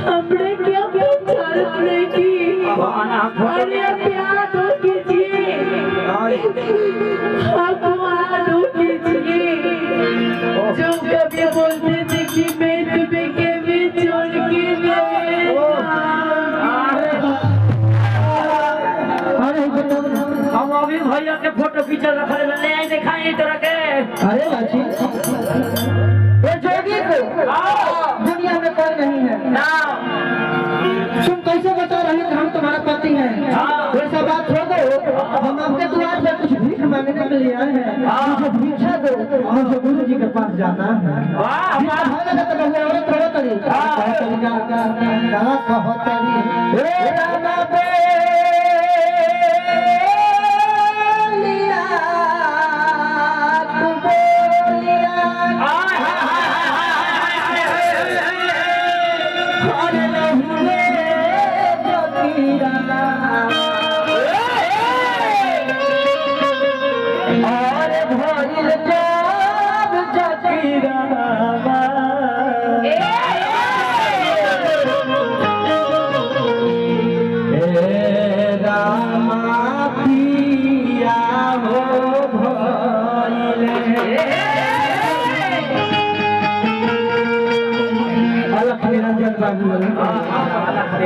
हमने क्या पहचान की अरे प्यार दो कीजिए हमारा दो कीजिए जो कभी बोलते थे कि मैं तुम्हें कभी छोड़ के हम अभी भैया के फोटो खींच रखे ले आई दिखाई तोरा के। अरे बाजी ये जोगी को दुनिया में कोई नहीं है ना तुम कैसे बता रहे कि हम तुम्हारा पति हैं? वैसा बात छोड़ दो, हम आपके द्वार पे कुछ भीख मांगने के लिए आए हैं। मुझे भिक्षा दो, मुझे गुरु जी के पास जाना है। भिक्षा भागने तो बहु औरत कहो तरी कहो तरी हे रामा बेलिया तू बोलिया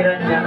निरंजन